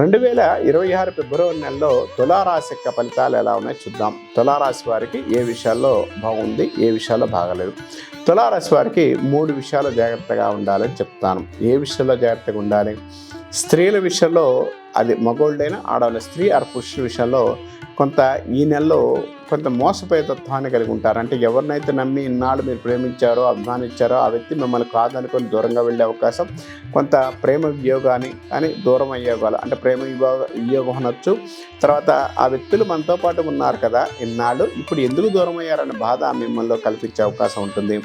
2026 ఫిబ్రవరి నెలలో తులారాశి యొక్క ఫలితాలు ఎలా ఉన్నాయో చూద్దాం. తులారాశి వారికి ఏ విషయాల్లో బాగుంది, ఏ విషయాల్లో బాగలేదు. తులారాశి వారికి 3 విషయాలు జాగ్రత్తగా ఉండాలని చెప్తాను. ఏ విషయంలో జాగ్రత్తగా ఉండాలి? స్త్రీల విషయంలో, అది మగోళ్ళైనా ఆడవాళ్ళ, స్త్రీ ఆర్ పురుషుల విషయంలో కొంత ఈ నెలలో కొంత మోసపోయే తత్వాన్ని కలిగి ఉంటారు. అంటే ఎవరినైతే నమ్మి ఇన్నాళ్ళు మీరు ప్రేమించారో, అభిమానించారో ఆ వ్యక్తి మిమ్మల్ని కాదనుకొని దూరంగా వెళ్ళే అవకాశం, కొంత ప్రేమ వియోగాన్ని అని దూరం అయ్యేవాళ్ళు, అంటే ప్రేమ వియోగం అనొచ్చు. తర్వాత ఆ వ్యక్తులు మనతో పాటు ఉన్నారు కదా ఇన్నాళ్ళు, ఇప్పుడు ఎందుకు దూరం అయ్యారనే బాధ మిమ్మల్ని కల్పించే అవకాశం ఉంటుంది.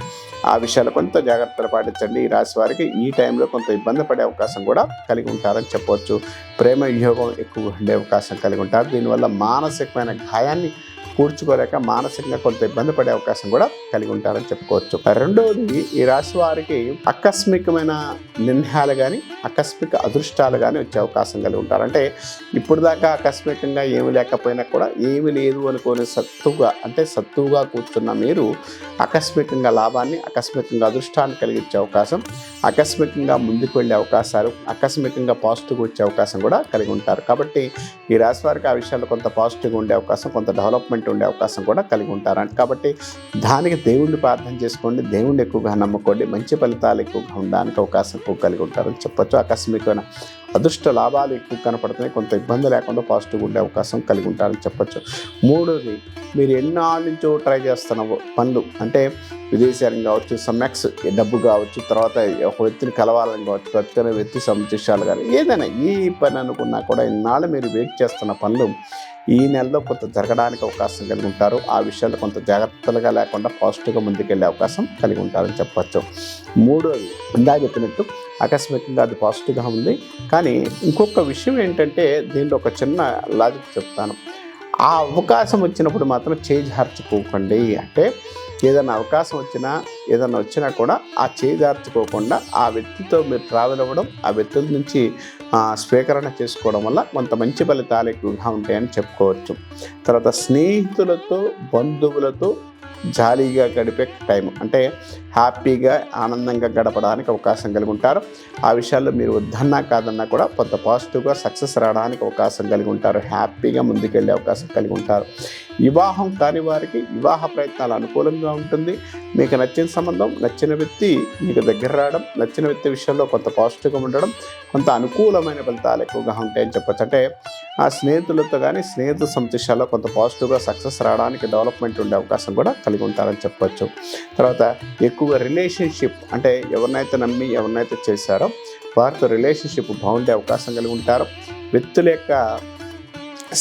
ఆ విషయాలు కొంత జాగ్రత్తలు పాటించండి. ఈ రాశి వారికి ఈ టైంలో కొంత ఇబ్బంది పడే అవకాశం కూడా కలిగి ఉంటారని చెప్పవచ్చు. ప్రేమ వియోగం ఎక్కువగా ఉండే అవకాశం కలిగి ఉంటారు. దీనివల్ల మానసికమైన గాయాన్ని కూర్చుకోలేక మానసికంగా కొంత ఇబ్బంది పడే అవకాశం కూడా కలిగి ఉంటారని చెప్పుకోవచ్చు. రెండవది, ఈ రాశి వారికి ఆకస్మికమైన నిర్ణయాలు కానీ ఆకస్మిక అదృష్టాలు కానీ వచ్చే అవకాశం కలిగి ఉంటారు. అంటే ఇప్పుడు దాకా ఆకస్మికంగా ఏమి లేకపోయినా కూడా ఏమి లేదు అనుకోని సత్తువుగా కూర్చున్న మీరు ఆకస్మికంగా లాభాన్ని, ఆకస్మికంగా అదృష్టాన్ని కలిగించే అవకాశం, ఆకస్మికంగా ముందుకు వెళ్ళే అవకాశాలు, ఆకస్మికంగా పాజిటివ్గా వచ్చే అవకాశం కూడా కలిగి ఉంటారు. కాబట్టి ఈ రాశి వారికి ఆ విషయాల్లో కొంత పాజిటివ్గా ఉండే అవకాశం, కొంత డెవలప్మెంట్ ఉండే అవకాశం కూడా కలిగి ఉంటారు. కాబట్టి దానికి దేవుణ్ణి ప్రార్థన చేసుకోండి, దేవుణ్ణి ఎక్కువగా నమ్ముకోండి, మంచి ఫలితాలు ఎక్కువగా ఉండడానికి అవకాశం ఎక్కువ కలిగి ఉంటారని చెప్పొచ్చు. ఆకస్మికమైన అదృష్ట లాభాలు ఎక్కువ కనపడుతున్నాయి, కొంత ఇబ్బంది లేకుండా పాజిటివ్గా ఉండే అవకాశం కలిగి ఉంటారని చెప్పొచ్చు. మూడోది, మీరు ఎన్నాళ్ళ నుంచో ట్రై చేస్తున్న పనులు, అంటే విదేశాలను కావచ్చు, సమ్మెక్స్ డబ్బు కావచ్చు, తర్వాత ఒక వ్యక్తిని కలవాలని కావచ్చు, ప్రతి వ్యక్తి సందేశాలు కానీ ఏదైనా ఈ పని అనుకున్నా కూడా ఇన్నాళ్ళు మీరు వెయిట్ చేస్తున్న పనులు ఈ నెలలో కొంత జరగడానికి అవకాశం కలిగి ఉంటారు. ఆ విషయాల్లో కొంత జాగ్రత్తలుగా లేకుండా పాజిటివ్గా ముందుకెళ్ళే అవకాశం కలిగి ఉంటారని చెప్పచ్చు. మూడోది, ఇందాక చెప్పినట్టు ఆకస్మికంగా అది పాజిటివ్గా ఉంది. కానీ ఇంకొక విషయం ఏంటంటే, దీంట్లో ఒక చిన్న లాజిక్ చెప్తాను. ఆ అవకాశం వచ్చినప్పుడు మాత్రం చేజార్చుకోకండి. అంటే ఏదైనా అవకాశం వచ్చినా కూడా ఆ చేజార్చుకోకుండా ఆ వ్యక్తితో మీరు ట్రావెల్ అవ్వడం, ఆ వ్యక్తుల నుంచి స్వీకరణ చేసుకోవడం వల్ల కొంత మంచి ఫలితాలు ఎక్కువగా ఉంటాయని చెప్పుకోవచ్చు. తర్వాత స్నేహితులతో, బంధువులతో జాలీగా గడిపే టైం, అంటే హ్యాపీగా ఆనందంగా గడపడానికి అవకాశం కలిగి ఉంటారు. ఆ విషయాల్లో మీరు వద్దన్నా కాదన్నా కూడా కొంత పాజిటివ్గా సక్సెస్ రావడానికి అవకాశం కలిగి ఉంటారు. హ్యాపీగా ముందుకెళ్ళే అవకాశం కలిగి ఉంటారు. వివాహం కాని వారికి వివాహ ప్రయత్నాలు అనుకూలంగా ఉంటుంది. మీకు నచ్చిన సంబంధం, నచ్చిన వ్యక్తి మీకు దగ్గర రావడం, నచ్చిన వ్యక్తి విషయంలో కొంత పాజిటివ్గా ఉండడం, కొంత అనుకూలమైన ఫలితాలు ఎక్కువగా ఉంటాయని చెప్పచ్చు. అంటే ఆ స్నేహితులతో కానీ స్నేహితుల సంతోషాల్లో కొంత పాజిటివ్గా సక్సెస్ రావడానికి డెవలప్మెంట్ ఉండే అవకాశం కూడా కలిగి ఉంటారని చెప్పచ్చు. తర్వాత ఎక్కువగా రిలేషన్షిప్, అంటే ఎవరినైతే నమ్మి ఎవరినైతే చేశారో వారితో రిలేషన్షిప్ బాగుండే అవకాశం కలిగి ఉంటారు. వ్యక్తుల యొక్క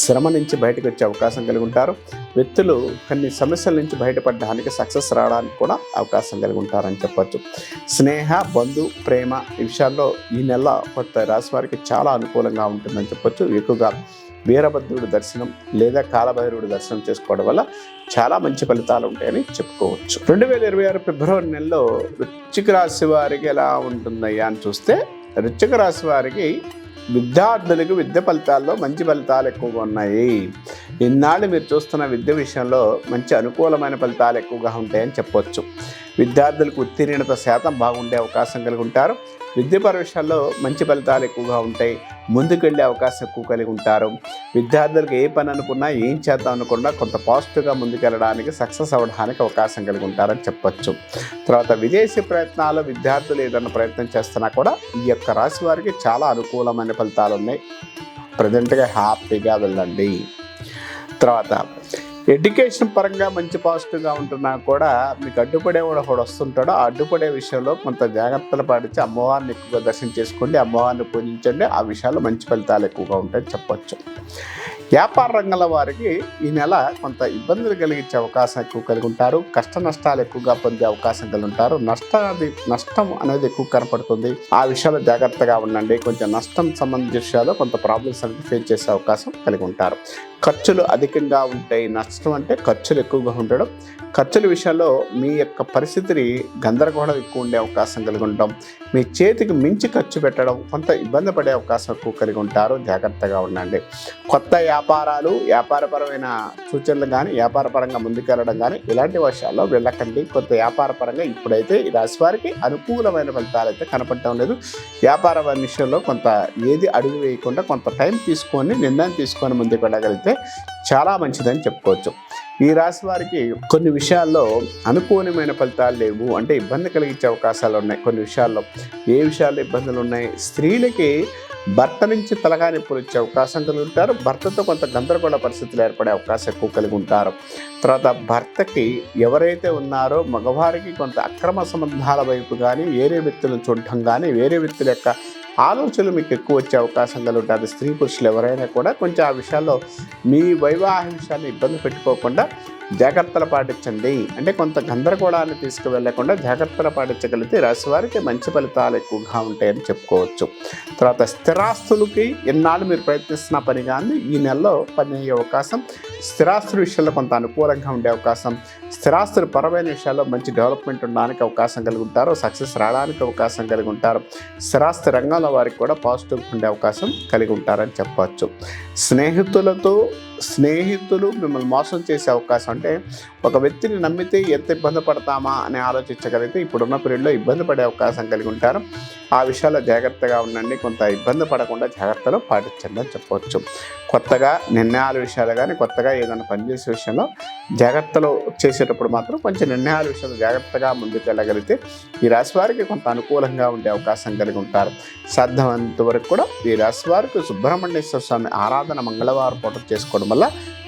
శ్రమ నుంచి బయటకు వచ్చే అవకాశం కలిగి ఉంటారు. వ్యక్తులు కొన్ని సమస్యల నుంచి బయటపడడానికి, సక్సెస్ రావడానికి కూడా అవకాశం కలిగి ఉంటారని చెప్పచ్చు. స్నేహ, ప్రేమ ఈ విషయాల్లో ఈ నెల కొత్త రాశి వారికి చాలా అనుకూలంగా ఉంటుందని చెప్పచ్చు. ఎక్కువగా వీరభద్రుడి దర్శనం లేదా కాలభైరవుడి దర్శనం చేసుకోవడం వల్ల చాలా మంచి ఫలితాలు ఉంటాయని చెప్పుకోవచ్చు. 2026 ఫిబ్రవరి నెలలో వృశ్చిక రాశి వారికి ఎలా ఉంటుందయ్యా అని చూస్తే, వృశ్చిక రాశి వారికి విద్యార్థులకు విద్య ఫలితాల్లో మంచి ఫలితాలు ఎక్కువగా ఉన్నాయి. ఇన్నాళ్ళు మీరు చూస్తున్న విద్య విషయంలో మంచి అనుకూలమైన ఫలితాలు ఎక్కువగా ఉంటాయని చెప్పవచ్చు. విద్యార్థులకు ఉత్తీర్ణత శాతం బాగుండే అవకాశం కలిగి ఉంటారు. విద్యాపర విషయాల్లో మంచి ఫలితాలు ఎక్కువగా ఉంటాయి. ముందుకు వెళ్ళే అవకాశం ఎక్కువ కలిగి ఉంటారు. విద్యార్థులకు ఏ పని అనుకున్నా, ఏం చేద్దాం అనుకున్నా కొంత పాజిటివ్గా ముందుకెళ్ళడానికి, సక్సెస్ అవ్వడానికి అవకాశం కలిగి ఉంటారని చెప్పచ్చు. తర్వాత విదేశీ ప్రయత్నాలు విద్యార్థులు ఏదైనా ప్రయత్నం చేస్తున్నా కూడా ఈ యొక్క రాశి వారికి చాలా అనుకూలమైన ఫలితాలు ఉన్నాయి. ప్రజెంట్గా హ్యాపీగా వెళ్ళండి. తర్వాత ఎడ్యుకేషన్ పరంగా మంచి పాజిటివ్గా ఉంటున్నా కూడా మీకు అడ్డుపడేవాడు ఒకడు వస్తుంటాడో, ఆ అడ్డుపడే విషయంలో కొంత జాగ్రత్తలు పాటించి అమ్మవారిని ఎక్కువగా దర్శనం చేసుకోండి, అమ్మవారిని పూజించండి. ఆ విషయాల్లో మంచి ఫలితాలు ఎక్కువగా ఉంటాయని చెప్పవచ్చు. వ్యాపార రంగంలో వారికి ఈ నెల కొంత ఇబ్బందులు కలిగించే అవకాశం ఎక్కువ కలిగి ఉంటారు. కష్ట నష్టాలు ఎక్కువగా పొందే అవకాశం కలిగి ఉంటారు. నష్టం అనేది ఎక్కువ కనపడుతుంది. ఆ విషయాల్లో జాగ్రత్తగా ఉండండి. కొంచెం నష్టం సంబంధించిన విషయాల్లో కొంత ప్రాబ్లమ్స్ అనేది ఫేస్ చేసే అవకాశం కలిగి ఉంటారు. ఖర్చులు అధికంగా ఉంటాయి. నష్టం అంటే ఖర్చులు ఎక్కువగా ఉండడం. ఖర్చుల విషయంలో మీ యొక్క పరిస్థితిని గందరగోళం ఎక్కువ ఉండే అవకాశం కలిగి ఉంటాం. మీ చేతికి మించి ఖర్చు పెట్టడం, కొంత ఇబ్బంది పడే అవకాశం ఎక్కువ కలిగి ఉంటారు. జాగ్రత్తగా ఉండండి. కొత్త వ్యాపారాలు, వ్యాపారపరమైన సూచనలు కానీ, వ్యాపారపరంగా ముందుకెళ్ళడం కానీ ఇలాంటి విషయాల్లో వెళ్ళకండి. కొంత వ్యాపారపరంగా ఇప్పుడైతే ఈ రాశి వారికి అనుకూలమైన ఫలితాలు అయితే కనపడటం లేదు. వ్యాపార విషయంలో కొంత ఏది అడుగు వేయకుండా కొంత టైం తీసుకొని నిర్ణయం తీసుకొని ముందుకు వెళ్ళగలిగితే చాలా మంచిదని చెప్పుకోవచ్చు. ఈ రాశి వారికి కొన్ని విషయాల్లో అనుకూలమైన ఫలితాలు లేవు, అంటే ఇబ్బంది కలిగించే అవకాశాలు ఉన్నాయి. కొన్ని విషయాల్లో ఏ విషయాల్లో ఇబ్బందులు ఉన్నాయి? స్త్రీలకి భర్త నుంచి తలగా నొప్పులు వచ్చే అవకాశం కలిగి ఉంటారు. భర్తతో కొంత గందరగోళ పరిస్థితులు ఏర్పడే అవకాశం ఎక్కువ కలిగి ఉంటారు. తర్వాత భర్తకి ఎవరైతే ఉన్నారో మగవారికి కొంత అక్రమ సంబంధాల వైపు కానీ, వేరే వ్యక్తులను చూడటం కానీ, వేరే వ్యక్తుల యొక్క ఆలోచనలు మీకు ఎక్కువ వచ్చే అవకాశం కలిగి ఉంటుంది. స్త్రీ పురుషులు ఎవరైనా కూడా కొంచెం ఆ విషయాల్లో మీ వైవాహిక విషయాన్ని ఇబ్బంది పెట్టుకోకుండా జాగ్రత్తలు పాటించండి. అంటే కొంత గందరగోళాన్ని తీసుకువెళ్లకుండా జాగ్రత్తలు పాటించగలిగితే రాశి వారికి మంచి ఫలితాలు ఎక్కువగా ఉంటాయని చెప్పుకోవచ్చు. తర్వాత స్థిరాస్తులకి ఎన్నాళ్ళు మీరు ప్రయత్నిస్తున్న పని కానీ ఈ నెలలో పని అయ్యే అవకాశం, స్థిరాస్తుల విషయంలో కొంత అనుకూలంగా ఉండే అవకాశం, స్థిరాస్తుల పరమైన విషయాల్లో మంచి డెవలప్మెంట్ ఉండడానికి అవకాశం కలిగి ఉంటారు. సక్సెస్ రావడానికి అవకాశం కలిగి ఉంటారు. స్థిరాస్తి రంగంలో వారికి కూడా పాజిటివ్ ఉండే అవకాశం కలిగి ఉంటారని చెప్పవచ్చు. స్నేహితులు మిమ్మల్ని మోసం చేసే అవకాశం, అంటే ఒక వ్యక్తిని నమ్మితే ఎంత ఇబ్బంది పడతామా అని ఆలోచించగలిగితే ఇప్పుడున్న పీరియడ్లో ఇబ్బంది పడే అవకాశం కలిగి ఉంటారు. ఆ విషయాల్లో జాగ్రత్తగా ఉండండి. కొంత ఇబ్బంది పడకుండా జాగ్రత్తలు పాటించండి అని చెప్పవచ్చు. కొత్తగా నిర్ణయాల విషయాలు కానీ, కొత్తగా ఏదైనా పనిచేసే విషయంలో జాగ్రత్తలు చేసేటప్పుడు మాత్రం కొంచెం నిర్ణయాల విషయంలో జాగ్రత్తగా ముందుకు వెళ్ళగలిగితే ఈ రాశి వారికి కొంత అనుకూలంగా ఉండే అవకాశం కలిగి ఉంటారు. సాధ్యమైనంత వరకు కూడా ఈ రాశి వారికి సుబ్రహ్మణ్యేశ్వర స్వామి ఆరాధన మంగళవారం పూట చేసుకోవడం వల్ల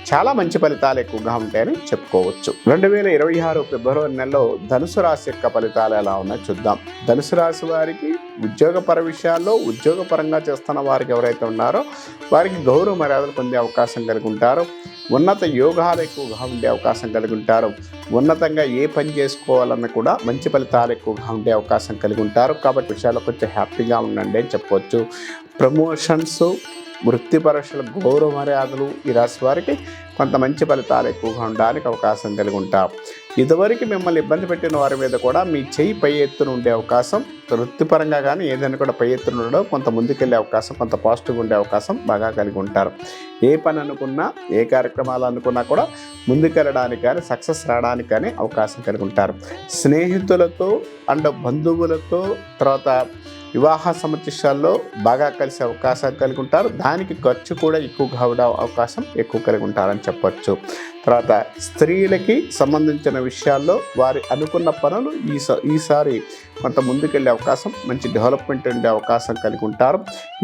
చాలా మంచి ఫలితాలు ఎక్కువగా ఉంటాయని చెప్పుకోవచ్చు. 2026 ఫిబ్రవరి నెలలో ధనుసు రాశి యొక్క ఫలితాలు ఎలా ఉన్నాయో చూద్దాం. ధనుసు రాశి వారికి ఉద్యోగపర విషయాల్లో, ఉద్యోగపరంగా చేస్తున్న వారికి ఎవరైతే ఉన్నారో వారికి గౌరవ మర్యాదలు పొందే అవకాశం కలిగి ఉంటారు. ఉన్నత యోగాలు ఎక్కువగా ఉండే అవకాశం కలిగి ఉంటారు. ఉన్నతంగా ఏ పని చేసుకోవాలన్నా కూడా మంచి ఫలితాలు ఎక్కువగా ఉండే అవకాశం కలిగి ఉంటారు. కాబట్టి విషయాల్లో కొంచెం హ్యాపీగా ఉండండి అని చెప్పవచ్చు. ప్రమోషన్స్, వృత్తిపరీక్షల గౌరవ మర్యాదలు ఈ రాశి వారికి కొంత మంచి ఫలితాలు ఎక్కువగా ఉండడానికి అవకాశం కలిగి ఉంటారు. ఇదివరకు మిమ్మల్ని ఇబ్బంది పెట్టిన వారి మీద కూడా మీ చెయ్యి పై ఎత్తున ఉండే అవకాశం, వృత్తిపరంగా కానీ ఏదైనా కూడా పై ఎత్తున ఉండడం, కొంత ముందుకెళ్ళే అవకాశం, కొంత పాజిటివ్గా ఉండే అవకాశం బాగా కలిగి ఉంటారు. ఏ పని అనుకున్నా, ఏ కార్యక్రమాలు అనుకున్నా కూడా ముందుకెళ్ళడానికి కానీ, సక్సెస్ రావడానికి కానీ అవకాశం కలిగి ఉంటారు. స్నేహితులతో అండ్ బంధువులతో, తర్వాత వివాహ సమస్యల్లో బాగా కలిసే అవకాశం కలిగి ఉంటారు. దానికి ఖర్చు కూడా ఎక్కువగా అవకాశం ఎక్కువ కలిగి ఉంటారని చెప్పచ్చు. తర్వాత స్త్రీలకి సంబంధించిన విషయాల్లో వారి అనుకున్న పనులు ఈసారి కొంత ముందుకెళ్ళే అవకాశం, మంచి డెవలప్మెంట్ ఉండే అవకాశం కలిగి ఉంటారు.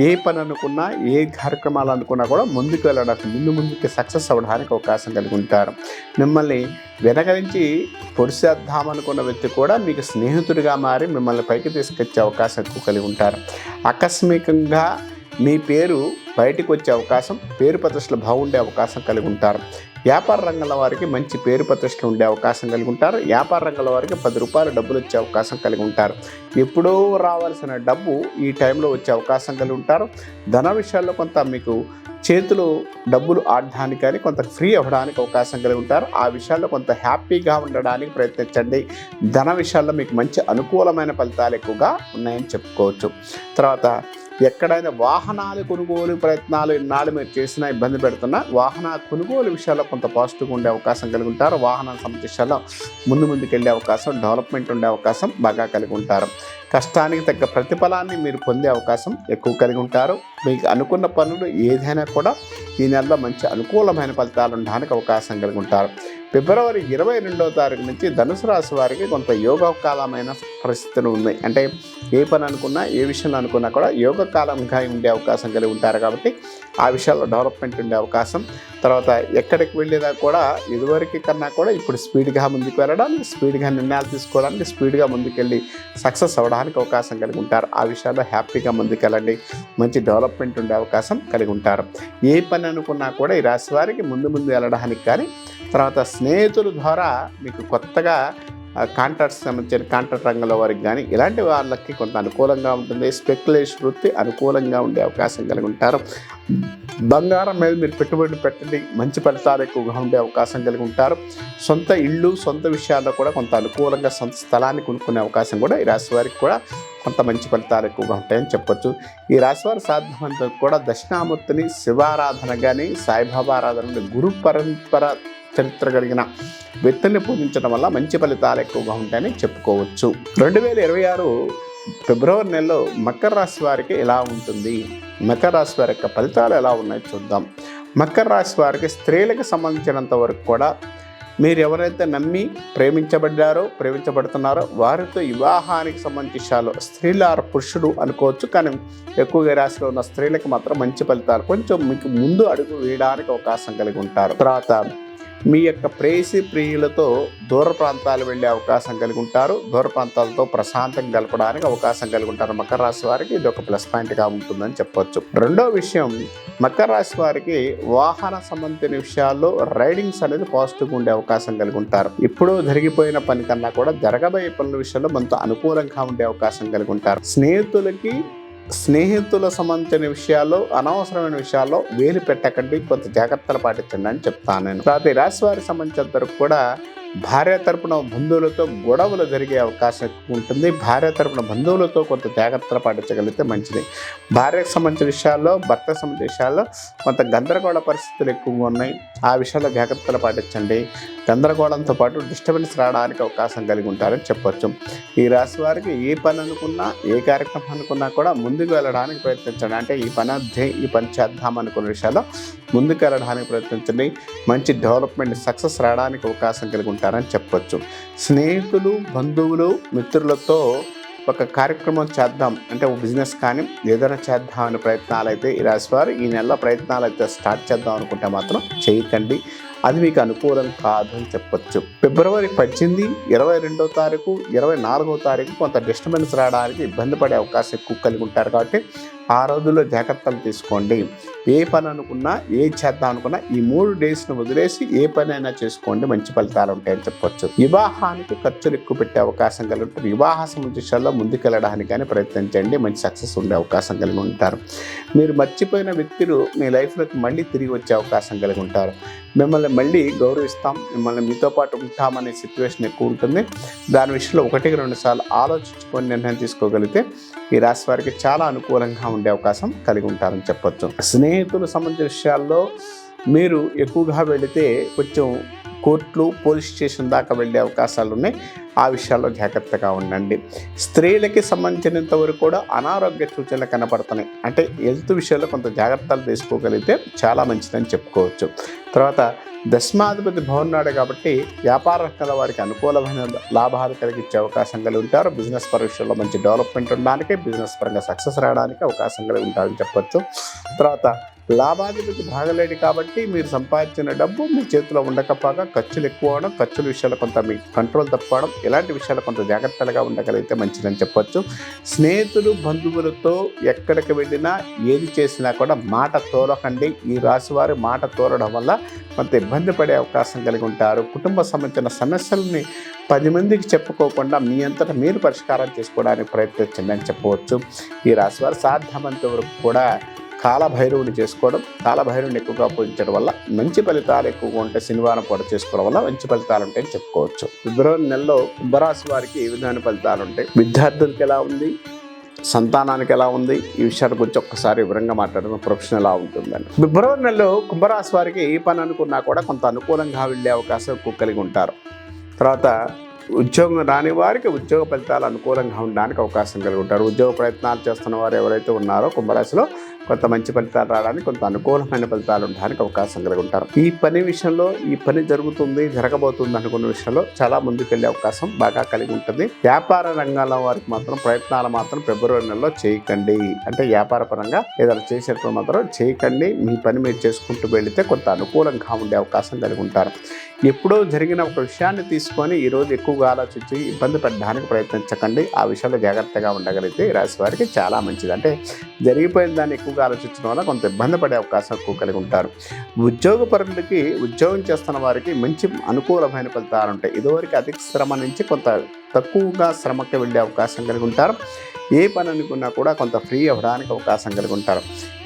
ఏ పని అనుకున్నా, ఏ కార్యక్రమాలు అనుకున్నా కూడా ముందుకు వెళ్ళడానికి, ముందుకి సక్సెస్ అవ్వడానికి అవకాశం కలిగి ఉంటారు. మిమ్మల్ని వెనక నుంచి పొడిసేద్దామనుకున్న వ్యక్తి కూడా మీకు స్నేహితుడిగా మారి మిమ్మల్ని పైకి తీసుకొచ్చే అవకాశం ఎక్కువ కలిగి ఉంటారు. ఆకస్మికంగా మీ పేరు బయటకు వచ్చే అవకాశం, పేరు ప్రతిష్టలు బాగుండే అవకాశం కలిగి ఉంటారు. వ్యాపార రంగంలో వారికి మంచి పేరు ప్రతిష్టలు ఉండే అవకాశం కలిగి ఉంటారు. వ్యాపార రంగంలో వారికి 10 రూపాయల డబ్బులు వచ్చే అవకాశం కలిగి ఉంటారు. ఎప్పుడో రావాల్సిన డబ్బు ఈ టైంలో వచ్చే అవకాశం కలిగి ఉంటారు. ధన విషయాల్లో కొంత మీకు చేతులు డబ్బులు ఆడడానికి కానీ కొంత ఫ్రీ అవ్వడానికి అవకాశం కలిగి ఉంటారు. ఆ విషయాల్లో కొంత హ్యాపీగా ఉండడానికి ప్రయత్నించండి. ధన విషయాల్లో మీకు మంచి అనుకూలమైన ఫలితాలు ఎక్కువగా ఉన్నాయని చెప్పుకోవచ్చు. తర్వాత ఎక్కడైనా వాహనాలు కొనుగోలు ప్రయత్నాలు ఇన్నాళ్ళు మీరు చేసినా ఇబ్బంది పెడుతున్నా వాహన కొనుగోలు విషయాల్లో కొంత పాజిటివ్గా ఉండే అవకాశం కలిగి ఉంటారు. వాహన సమస్యల్లో ముందుకు వెళ్ళే అవకాశం, డెవలప్మెంట్ ఉండే అవకాశం బాగా కలిగి ఉంటారు. కష్టానికి తగ్గ ప్రతిఫలాన్ని మీరు పొందే అవకాశం ఎక్కువ కలిగి ఉంటారు. మీకు అనుకున్న పనులు ఏదైనా కూడా ఈ నెలలో మంచి అనుకూలమైన ఫలితాలు ఉండడానికి అవకాశం కలిగి ఉంటారు. ఫిబ్రవరి 22వ తారీఖు నుంచి ధనుసు రాశి వారికి కొంత యోగకాలమైన పరిస్థితులు ఉన్నాయి. అంటే ఏ పని అనుకున్నా, ఏ విషయంలో అనుకున్నా కూడా యోగకాలంగా ఉండే అవకాశం కలిగి ఉంటారు. కాబట్టి ఆ విషయాల్లో డెవలప్మెంట్ ఉండే అవకాశం, తర్వాత ఎక్కడికి వెళ్ళేదా కూడా ఇదివరకు కన్నా కూడా ఇప్పుడు స్పీడ్గా ముందుకు వెళ్ళడానికి, స్పీడ్గా నిర్ణయాలు తీసుకోవడానికి, స్పీడ్గా ముందుకెళ్ళి సక్సెస్ అవ్వడానికి అవకాశం కలిగి ఉంటారు. ఆ విషయాల్లో హ్యాపీగా ముందుకెళ్ళండి. మంచి డెవలప్మెంట్ ఉండే అవకాశం కలిగి ఉంటారు. ఏ పని అనుకున్నా కూడా ఈ రాశి వారికి ముందు వెళ్ళడానికి కానీ, తర్వాత స్నేహితుల ద్వారా మీకు కొత్తగా కాంట్రాక్ట్ సంబంధించిన కాంట్రాక్ట్ రంగంలో వారికి కానీ ఇలాంటి వాళ్ళకి కొంత అనుకూలంగా ఉంటుంది. స్పెక్యులేషన్ వృత్తి అనుకూలంగా ఉండే అవకాశం కలిగి ఉంటారు. బంగారం మీద మీరు పెట్టుబడి పెట్టండి, మంచి ఫలితాలు ఎక్కువగా ఉండే అవకాశం కలిగి ఉంటారు. సొంత ఇళ్ళు, సొంత విషయాల్లో కూడా కొంత అనుకూలంగా సొంత స్థలాన్ని కొనుక్కునే అవకాశం కూడా ఈ రాశి వారికి కూడా కొంత మంచి ఫలితాలు ఎక్కువగా ఉంటాయని చెప్పొచ్చు. ఈ రాశి వారి సాధ్యమంతా కూడా దక్షిణామూర్తిని శివారాధన కానీ, సాయిబాబా ఆరాధన, గురు పరంపర చరిత్ర కలిగిన వ్యక్తుల్ని పూజించడం వల్ల మంచి ఫలితాలు ఎక్కువగా ఉంటాయని చెప్పుకోవచ్చు. 2026 ఫిబ్రవరి నెలలో మకర రాశి వారికి ఎలా ఉంటుంది, మకర రాశి వారి యొక్క ఫలితాలు ఎలా ఉన్నాయో చూద్దాం. మకర రాశి వారికి స్త్రీలకు సంబంధించినంత వరకు కూడా మీరు ఎవరైతే నమ్మి ప్రేమించబడుతున్నారో వారితో వివాహానికి సంబంధించిన విషయాలు స్త్రీల పురుషుడు అనుకోవచ్చు, కానీ ఎక్కువగా రాశిలో ఉన్న స్త్రీలకు మాత్రం మంచి ఫలితాలు, కొంచెం మీకు ముందు అడుగు వేయడానికి అవకాశం కలిగి ఉంటారు. తర్వాత మీ యొక్క ప్రేయసి ప్రియులతో దూర ప్రాంతాలు వెళ్ళే అవకాశం కలిగి ఉంటారు. దూర ప్రాంతాలతో ప్రశాంతంగా గడపడానికి అవకాశం కలిగి ఉంటారు. మకర రాశి వారికి ఇది ఒక ప్లస్ పాయింట్గా ఉంటుందని చెప్పొచ్చు. రెండో విషయం, మకర రాశి వారికి వాహన సంబంధించిన విషయాల్లో రైడింగ్స్ అనేది పాజిటివ్గా ఉండే అవకాశం కలిగి ఉంటారు. ఇప్పుడు జరిగిపోయిన పని కన్నా కూడా జరగబోయే పనుల విషయంలో మనతో అనుకూలంగా ఉండే అవకాశం కలిగి ఉంటారు. స్నేహితుల సంబంధించిన విషయాల్లో, అనవసరమైన విషయాల్లో వేలు పెట్టకండి, కొంత జాగ్రత్తలు పాటించండి అని చెప్తాను నేను. తర్వాత ఈ రాశి వారికి సంబంధించినంత వరకు కూడా భార్య తరపున బంధువులతో గొడవలు జరిగే అవకాశం ఉంటుంది. భార్య తరపున బంధువులతో కొంత జాగ్రత్తలు పాటించగలిగితే మంచిది. భార్యకు సంబంధించిన విషయాల్లో, భర్తకు సంబంధించిన విషయాల్లో కొంత గందరగోళ పరిస్థితులు ఎక్కువగా ఉన్నాయి. ఆ విషయాల్లో జాగ్రత్తలు పాటించండి. గందరగోళంతో పాటు డిస్టర్బెన్స్ రావడానికి అవకాశం కలిగి ఉంటారని చెప్పొచ్చు. ఈ రాశి వారికి ఏ పని అనుకున్నా, ఏ కార్యక్రమం అనుకున్నా కూడా ముందుకు వెళ్ళడానికి ప్రయత్నించండి. అంటే ఈ పని చేద్దాం అనుకున్న విషయాల్లో ముందుకు వెళ్ళడానికి ప్రయత్నించండి. మంచి డెవలప్మెంట్, సక్సెస్ రావడానికి అవకాశం కలిగి ఉంటారని చెప్పొచ్చు. స్నేహితులు, బంధువులు, మిత్రులతో ఒక కార్యక్రమం చేద్దాం అంటే ఒక బిజినెస్ కానీ ఏదైనా చేద్దాం అనే ప్రయత్నాలు అయితే ఈ రాశి వారు ఈ నెలలో ప్రయత్నాలు అయితే స్టార్ట్ చేద్దాం అనుకుంటే మాత్రం చేయకండి. అది మీకు అనుకూలం కాదు అని చెప్పొచ్చు. ఫిబ్రవరి 18, 22వ తారీఖు, 24వ తారీఖు కొంత డిస్టర్బెన్స్ రావడానికి ఇబ్బంది పడే అవకాశం ఎక్కువ కలిగి ఉంటారు. కాబట్టి ఆ రోజుల్లో జాగ్రత్తలు తీసుకోండి. ఏ పని అనుకున్నా, ఏ చేద్దాం అనుకున్నా ఈ 3 డేస్ను వదిలేసి ఏ పని అయినా చేసుకోండి, మంచి ఫలితాలు ఉంటాయని చెప్పొచ్చు. వివాహానికి ఖర్చులు ఎక్కువ పెట్టే అవకాశం కలిగి ఉంటారు. వివాహ సంబంధించాల్లో ముందుకెళ్ళడానికి కానీ ప్రయత్నించండి, మంచి సక్సెస్ ఉండే అవకాశం కలిగి ఉంటారు. మీరు మర్చిపోయిన వ్యక్తులు మీ లైఫ్లోకి మళ్ళీ తిరిగి వచ్చే అవకాశం కలిగి ఉంటారు. మిమ్మల్ని మళ్ళీ గౌరవిస్తాం, మిమ్మల్ని మీతో పాటు ఉంటామనే సిచ్యువేషన్ ఎక్కువ ఉంటుంది. దాని విషయంలో 1-2 సార్లు ఆలోచించుకొని నిర్ణయం తీసుకోగలిగితే ఈ రాశి వారికి చాలా అనుకూలంగా ఉండే అవకాశం కలిగి ఉంటారని చెప్పొచ్చు. స్నేహితులకు సంబంధించిన విషయాల్లో మీరు ఎక్కువగా వెళితే కొంచెం కోర్టులు, పోలీస్ స్టేషన్ దాకా వెళ్ళే అవకాశాలు ఉన్నాయి. ఆ విషయాల్లో జాగ్రత్తగా ఉండండి. స్త్రీలకి సంబంధించినంత వరకు కూడా అనారోగ్య సూచనలు కనపడుతున్నాయి. అంటే హెల్త్ విషయాల్లో కొంత జాగ్రత్తలు తీసుకోగలిగితే చాలా మంచిదని చెప్పుకోవచ్చు. తర్వాత దశమాధిపతి బాగున్నాడు కాబట్టి వ్యాపార రంగాల వారికి అనుకూలమైన లాభాలు కలిగించే అవకాశం కలిగి ఉంటారు. బిజినెస్ పర విషయంలో మంచి డెవలప్మెంట్ ఉండడానికి, బిజినెస్ పరంగా సక్సెస్ రావడానికి అవకాశం కలిగి ఉంటారని చెప్పొచ్చు. తర్వాత లాభాధిపతి బాగలేడు కాబట్టి మీరు సంపాదించిన డబ్బు మీ చేతిలో ఉండకపోగా ఖర్చులు ఎక్కువ అవడం, ఖర్చుల విషయాలు కొంత మీ కంట్రోల్ తప్పడం, ఇలాంటి విషయాలు కొంత జాగ్రత్తగా ఉండగలిగితే మంచిదని చెప్పొచ్చు. స్నేహితులు, బంధువులతో ఎక్కడికి వెళ్ళినా ఏది చేసినా కూడా మాట తోలకండి. ఈ రాశివారి మాట తోలడం వల్ల కొంత ఇబ్బంది పడే అవకాశం కలిగి ఉంటారు. కుటుంబ సంబంధించిన సమస్యల్ని 10 మందికి చెప్పుకోకుండా మీ అంతటా మీరు పరిష్కారం చేసుకోవడానికి ప్రయత్నించండి అని చెప్పవచ్చు. ఈ రాశివారు సాధ్యమంత వరకు కూడా కాలభైరవుని చేసుకోవడం, కాలభైరవుని ఎక్కువగా పూజించడం వల్ల మంచి ఫలితాలు ఎక్కువగా ఉంటాయి. శనివారం పూట చేసుకోవడం వల్ల మంచి ఫలితాలు ఉంటాయని చెప్పుకోవచ్చు. ఫిబ్రవరి నెలలో కుంభరాశి వారికి ఏ విధమైన ఫలితాలు ఉంటాయి, విద్యార్థులకు ఎలా ఉంది, సంతానానికి ఎలా ఉంది, ఈ విషయాల గురించి ఒక్కసారి వివరంగా మాట్లాడడం ప్రొఫెషన్ ఎలా ఉంటుందని. ఫిబ్రవరి నెలలో కుంభరాశి వారికి ఏ పని అనుకున్నా కూడా కొంత అనుకూలంగా వెళ్ళే అవకాశం ఎక్కువ కలిగి ఉంటారు. తర్వాత ఉద్యోగం రాని వారికి ఉద్యోగ ఫలితాలు అనుకూలంగా ఉండడానికి అవకాశం కలిగి ఉంటారు. ఉద్యోగ ప్రయత్నాలు చేస్తున్న వారు ఎవరైతే ఉన్నారో కుంభరాశిలో కొంత మంచి ఫలితాలు రావడానికి, కొంత అనుకూలమైన ఫలితాలు ఉండడానికి అవకాశం కలిగి ఉంటారు. ఈ పని విషయంలో ఈ పని జరగబోతుంది అనుకున్న విషయంలో చాలా ముందుకెళ్లే అవకాశం బాగా కలిగి ఉంటుంది. వ్యాపార రంగాల వారికి మాత్రం ప్రయత్నాలు మాత్రం ఫిబ్రవరి నెలలో చేయకండి. అంటే వ్యాపార పరంగా ఏదైనా చేసేటప్పుడు మాత్రం చేయకండి. మీ పని మీరు చేసుకుంటూ వెళితే కొంత అనుకూలంగా ఉండే అవకాశం కలిగి ఉంటారు. ఎప్పుడో జరిగిన ఒక విషయాన్ని తీసుకొని ఈరోజు ఎక్కువగా ఆలోచించి ఇబ్బంది పెట్టడానికి ప్రయత్నించకండి. ఆ విషయంలో జాగ్రత్తగా ఉండగలిగితే ఈ రాశి వారికి చాలా మంచిది. అంటే జరిగిపోయిన దాన్ని ఎక్కువగా ఆలోచించడం వల్ల కొంత ఇబ్బంది పడే అవకాశం ఎక్కువ కలిగి ఉంటారు. ఉద్యోగపరులకి, ఉద్యోగం చేస్తున్న వారికి మంచి అనుకూలమైన ఫలితాలు ఉంటాయి. ఇదివరకు అధిక శ్రమ నుంచి కొంత తక్కువగా శ్రమకి వెళ్ళే అవకాశం కలిగి ఉంటారు. ఏ పని అనుకున్నా కూడా కొంత ఫ్రీ అవ్వడానికి అవకాశం కలిగి ఉంటారు.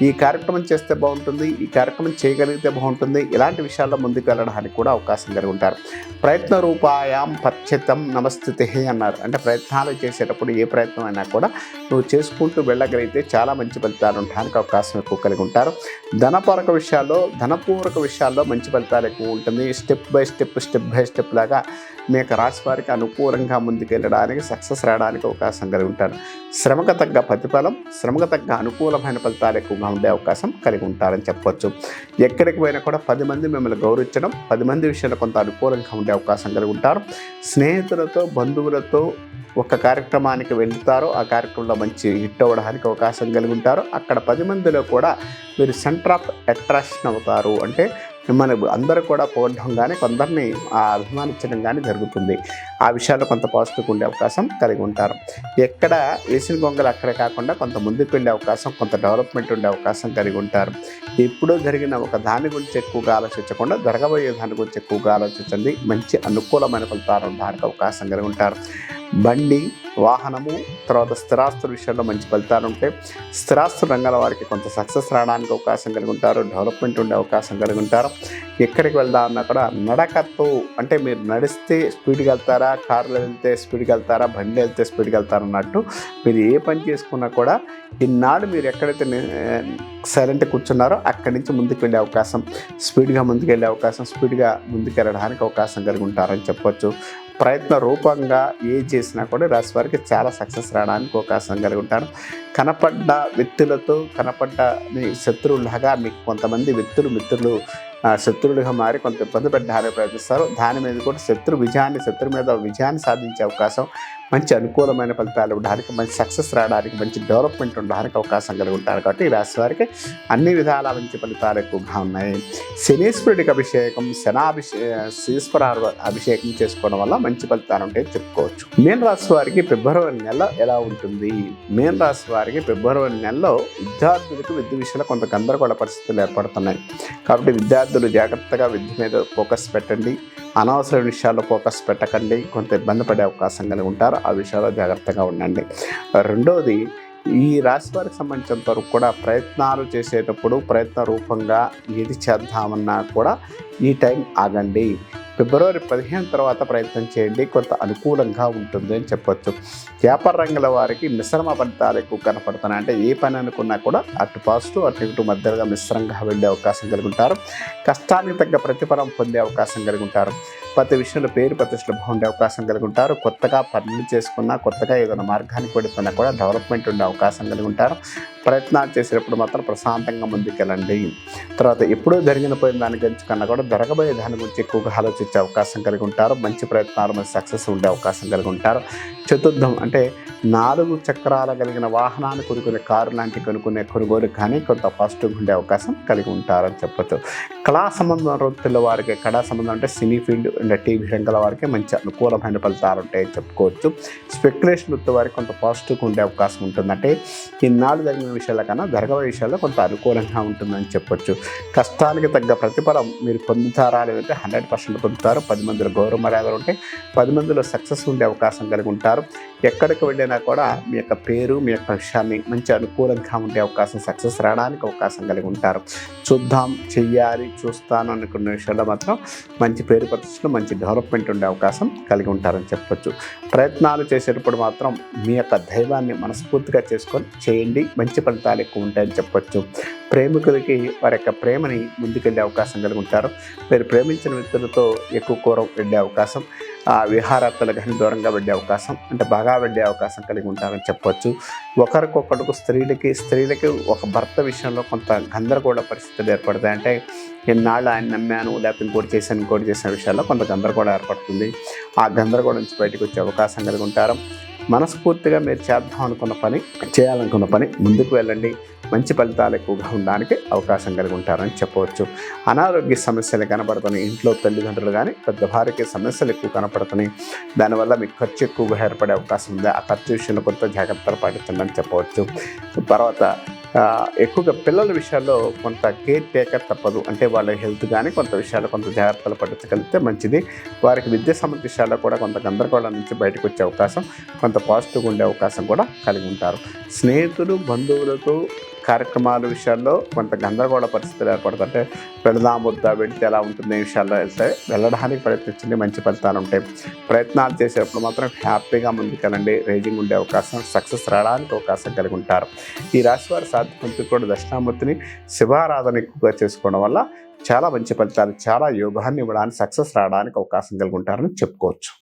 ఈ కార్యక్రమం చేస్తే బాగుంటుంది, ఈ కార్యక్రమం చేయగలిగితే బాగుంటుంది, ఇలాంటి విషయాల్లో ముందుకు వెళ్ళడానికి కూడా అవకాశం కలిగి ఉంటారు. ప్రయత్న రూపాయాం పశ్చితం నమస్థితి అన్నారు. అంటే ప్రయత్నాలు చేసేటప్పుడు ఏ ప్రయత్నం అయినా కూడా నువ్వు చేసుకుంటూ వెళ్ళగలిగితే చాలా మంచి ఫలితాలు ఉండడానికి అవకాశం ఎక్కువ కలిగి ఉంటారు. ధనపూర్వక విషయాల్లో మంచి ఫలితాలు ఎక్కువ ఉంటుంది. స్టెప్ బై స్టెప్ లాగా మీ యొక్క రాశి వారికి అనుకూలంగా ముందుకెళ్ళడానికి, సక్సెస్ రావడానికి అవకాశం కలిగి ఉంటారు. శ్రమకు తగ్గ ప్రతిఫలం, శ్రమకు తగ్గ అనుకూలమైన ఫలితాలు ఎక్కువగా ఉండే అవకాశం కలిగి ఉంటారని చెప్పొచ్చు. ఎక్కడికి పోయినా కూడా 10 మంది మిమ్మల్ని గౌరవించడం, 10 మంది విషయంలో కొంత అనుకూలంగా ఉండే అవకాశం కలిగి ఉంటారు. స్నేహితులతో, బంధువులతో ఒక కార్యక్రమానికి వెళ్తారో ఆ కార్యక్రమంలో మంచి హిట్ అవ్వడానికి అవకాశం కలిగి ఉంటారు. అక్కడ 10 మందిలో కూడా మీరు సెంటర్ ఆఫ్ అట్రాక్షన్ అవుతారు. అంటే మిమ్మల్ని అందరూ కూడా పొగడడం కానీ, కొందరిని అభిమానించడం కానీ జరుగుతుంది. ఆ విషయాల్లో కొంత పాజిటివ్ ఉండే అవకాశం కలిగి ఉంటారు. ఎక్కడ వేసిన గొంగలు అక్కడే కాకుండా కొంత ముందుకు వెళ్ళే అవకాశం, కొంత డెవలప్మెంట్ ఉండే అవకాశం కలిగి ఉంటారు. ఎప్పుడో జరిగిన ఒక దాని గురించి ఎక్కువగా ఆలోచించకుండా జరగబోయే దాని గురించి ఎక్కువగా ఆలోచించండి. మంచి అనుకూలమైన ఫలితాలు ఉండడానికి అవకాశం కలిగి ఉంటారు. బండి, వాహనము, తర్వాత స్థిరాస్తుల విషయంలో మంచి ఫలితాలు ఉంటాయి. స్థిరాస్తుల రంగాల వారికి కొంత సక్సెస్ రావడానికి అవకాశం కలిగి ఉంటారు. డెవలప్మెంట్ ఉండే అవకాశం కలిగి ఉంటారు. ఎక్కడికి వెళ్దామన్నా కూడా నడకతో, అంటే మీరు నడిస్తే స్పీడ్గా వెళ్తారా, కారులో వెళ్తే స్పీడ్గా వెళ్తారా, బండి వెళ్తే స్పీడ్గా వెళ్తారా అన్నట్టు మీరు ఏ పని చేసుకున్నా కూడా ఈనాడు మీరు ఎక్కడైతే సైలెంట్ కూర్చున్నారో అక్కడి నుంచి ముందుకు వెళ్ళే అవకాశం, స్పీడ్గా ముందుకు వెళ్ళే అవకాశం, స్పీడ్గా ముందుకు వెళ్ళడానికి అవకాశం కలిగి ఉంటారని చెప్పొచ్చు. ప్రయత్న రూపంగా ఏ చేసినా కూడా రాశి వారికి చాలా సక్సెస్ రావడానికి అవకాశం కలిగి ఉంటారు. కనపడ్డ వ్యక్తులతో శత్రువులాగా మీకు కొంతమంది వ్యక్తులు మిత్రులు శత్రువులుగా మారి కొంత ఇబ్బంది పెట్టడానికి ప్రయత్నిస్తారు. దాని మీద కూడా శత్రు మీద విజయాన్ని సాధించే అవకాశం, మంచి అనుకూలమైన ఫలితాలు ఉండడానికి, మంచి సక్సెస్ రావడానికి, మంచి డెవలప్మెంట్ ఉండడానికి అవకాశం కలిగి ఉంటారు. కాబట్టి ఈ రాశి వారికి అన్ని విధాల మంచి ఫలితాలు ఎక్కువగా ఉన్నాయి. శనీశ్వరుడికి అభిషేకం, శనీశ్వర అభిషేకం చేసుకోవడం వల్ల మంచి ఫలితాలు ఉంటాయని చెప్పుకోవచ్చు. మీన రాశి వారికి ఫిబ్రవరి నెల ఎలా ఉంటుంది? మీన రాశి వారికి ఫిబ్రవరి నెలలో విద్యార్థులకు విద్య విషయంలో కొంత గందరగోళ పరిస్థితులు ఏర్పడుతున్నాయి. కాబట్టి విద్యార్థులు జాగ్రత్తగా విద్య మీద ఫోకస్ పెట్టండి. అనవసర విషయాల్లో ఫోకస్ పెట్టకండి. కొంత ఇబ్బంది పడే అవకాశం కలిగి ఉంటారు. ఆ విషయాల్లో జాగ్రత్తగా ఉండండి. రెండవది, ఈ రాశి వారికి సంబంధించినంత వరకు కూడా ప్రయత్నాలు చేసేటప్పుడు ప్రయత్న రూపంగా ఏది చేద్దామన్నా కూడా ఈ టైం ఆగండి. ఫిబ్రవరి 15 తర్వాత ప్రయత్నం చేయండి. కొంత అనుకూలంగా ఉంటుంది అని చెప్పొచ్చు. వ్యాపార రంగంలో వారికి మిశ్రమ ఫలితాలు ఎక్కువ కనపడుతున్నాయి. అంటే ఏ పని అనుకున్నా కూడా అటు పాజిటివ్ అటు ఇటు మధ్యగా మిశ్రంగా వెళ్ళే అవకాశం కలిగి ఉంటారు. కష్టానికి తగ్గ ప్రతిఫలం పొందే అవకాశం కలిగి ఉంటారు. ప్రతి విషయంలో పేరు ప్రతిష్టలు బాగుండే అవకాశం కలిగి ఉంటారు. కొత్తగా పనులు చేసుకున్నా, కొత్తగా ఏదైనా మార్గానికి పెడుతున్నా కూడా డెవలప్మెంట్ ఉండే అవకాశం కలిగి ఉంటారు. ప్రయత్నాలు చేసేటప్పుడు మాత్రం ప్రశాంతంగా ముందుకెళ్ళండి. తర్వాత ఎప్పుడూ పోయిన దాని గురించి కన్నా కూడా జరగబోయే దాని గురించి ఎక్కువగా ఆలోచించే అవకాశం కలిగి ఉంటారు. మంచి ప్రయత్నాలు, మంచి సక్సెస్ ఉండే అవకాశం కలిగి ఉంటారు. చతుర్థం అంటే 4 చక్రాల కలిగిన వాహనాన్ని కొనుక్కునే, కారు లాంటి కొనుగోలు కానీ కొంత పాజిటివ్గా ఉండే అవకాశం కలిగి ఉంటారని చెప్పచ్చు. కళా సంబంధం వృత్తుల వారికి, కళా సంబంధం అంటే సినీ ఫీల్డ్ అండ్ టీవీ రంగాల వారికి మంచి అనుకూలమైన ఫలితాలు ఉంటాయని చెప్పుకోవచ్చు. స్పెక్యులేషన్ వృత్తి వారికి కొంత పాజిటివ్గా ఉండే అవకాశం ఉంటుంది. అంటే ఇన్నాళ్ళు జరిగిన విషయాల కన్నా జరగబోయే విషయాల్లో కొంత అనుకూలంగా ఉంటుందని చెప్పొచ్చు. కష్టానికి తగ్గ ప్రతిఫలం మీరు పొందుతారా లేదంటే 100% పొందుతారు. 10 మందిలో గౌరవ మర్యాదలు ఉంటాయి. 10 మందిలో సక్సెస్ ఉండే అవకాశం కలిగి ఉంటారు. ఎక్కడికి వెళ్ళినా కూడా మీ యొక్క పేరు, మీ యొక్క విషయాన్ని మంచి అనుకూలంగా ఉండే అవకాశం, సక్సెస్ రావడానికి అవకాశం కలిగి ఉంటారు. చూద్దాం, చెయ్యాలి, చూస్తాను అనుకున్న విషయాల్లో మాత్రం మంచి పేరు ప్రతిష్టలు, మంచి డెవలప్మెంట్ ఉండే అవకాశం కలిగి ఉంటారని చెప్పొచ్చు. ప్రయత్నాలు చేసేటప్పుడు మాత్రం మీ యొక్క దైవాన్ని మనస్ఫూర్తిగా చేసుకొని చేయండి. మంచి ఫలితాలు ఎక్కువ ఉంటాయని చెప్పొచ్చు. ప్రేమికులకి వారి యొక్క ప్రేమని ముందుకెళ్ళే అవకాశం కలిగి ఉంటారు. మీరు ప్రేమించిన వ్యక్తులతో ఎక్కువ వెళ్ళే అవకాశం, విహారాత్మలు కానీ దూరంగా వెళ్ళే అవకాశం, అంటే బాగా వెళ్ళే అవకాశం కలిగి ఉంటారని చెప్పొచ్చు. ఒకరికొకరికి స్త్రీలకి ఒక భర్త విషయంలో కొంత గందరగోళ పరిస్థితులు ఏర్పడతాయి. అంటే ఎన్నాళ్ళు ఆయన నమ్మాను, లేకపోతే ఇంకోటి చేసిన విషయాల్లో కొంత గందరగోళం ఏర్పడుతుంది. ఆ గందరగోళం నుంచి బయటకు వచ్చే అవకాశం కలిగి ఉంటారు. మనస్ఫూర్తిగా మీరు చేద్దాం అనుకున్న పని, చేయాలనుకున్న పని ముందుకు వెళ్ళండి. మంచి ఫలితాలు ఎక్కువగా ఉండడానికి అవకాశం కలిగి ఉంటారని చెప్పవచ్చు. అనారోగ్య సమస్యలు కనపడుతున్నాయి. ఇంట్లో తల్లిదండ్రులు కానీ పెద్ద భార్యకి సమస్యలు ఎక్కువ కనపడుతున్నాయి. దానివల్ల మీకు ఖర్చు ఎక్కువగా ఏర్పడే అవకాశం ఉంది. ఆ ఖర్చు విషయంలో కొంత జాగ్రత్తలు పాటించండి చెప్పవచ్చు. తర్వాత ఎక్కువగా పిల్లల విషయాల్లో కొంత కేర్ టేకర్ తప్పదు. అంటే వాళ్ళ హెల్త్ కానీ కొంత విషయాల్లో కొంత జాగ్రత్తలు పట్టించగలిగితే మంచిది. వారికి విద్యా సంబంధ విషయాల్లో కూడా కొంత గందరగోళం నుంచి బయటకు వచ్చే అవకాశం, కొంత పాజిటివ్గా ఉండే అవకాశం కూడా కలిగి ఉంటారు. స్నేహితులు, బంధువులతో కార్యక్రమాల విషయాల్లో కొంత గందరగోళ పరిస్థితులు ఏర్పడుతుంటే వెళదాం వద్దా, వెళితే ఎలా ఉంటుంది ఈ విషయాల్లో వెళ్తే వెళ్ళడానికి ప్రయత్నించండి. మంచి ఫలితాలు ఉంటాయి. ప్రయత్నాలు చేసేటప్పుడు మాత్రం హ్యాపీగా ముందుకెళ్ళండి. రేజింగ్ ఉండే అవకాశం, సక్సెస్ రావడానికి అవకాశం కలిగి ఉంటారు. ఈ రాశి వారి సాధ్యమంతులు కూడా దక్షిణామూర్తిని శివారాధన ఎక్కువగా చేసుకోవడం వల్ల చాలా మంచి ఫలితాలు, చాలా యోగాన్ని ఇవ్వడానికి, సక్సెస్ రావడానికి అవకాశం కలిగి ఉంటారని చెప్పుకోవచ్చు.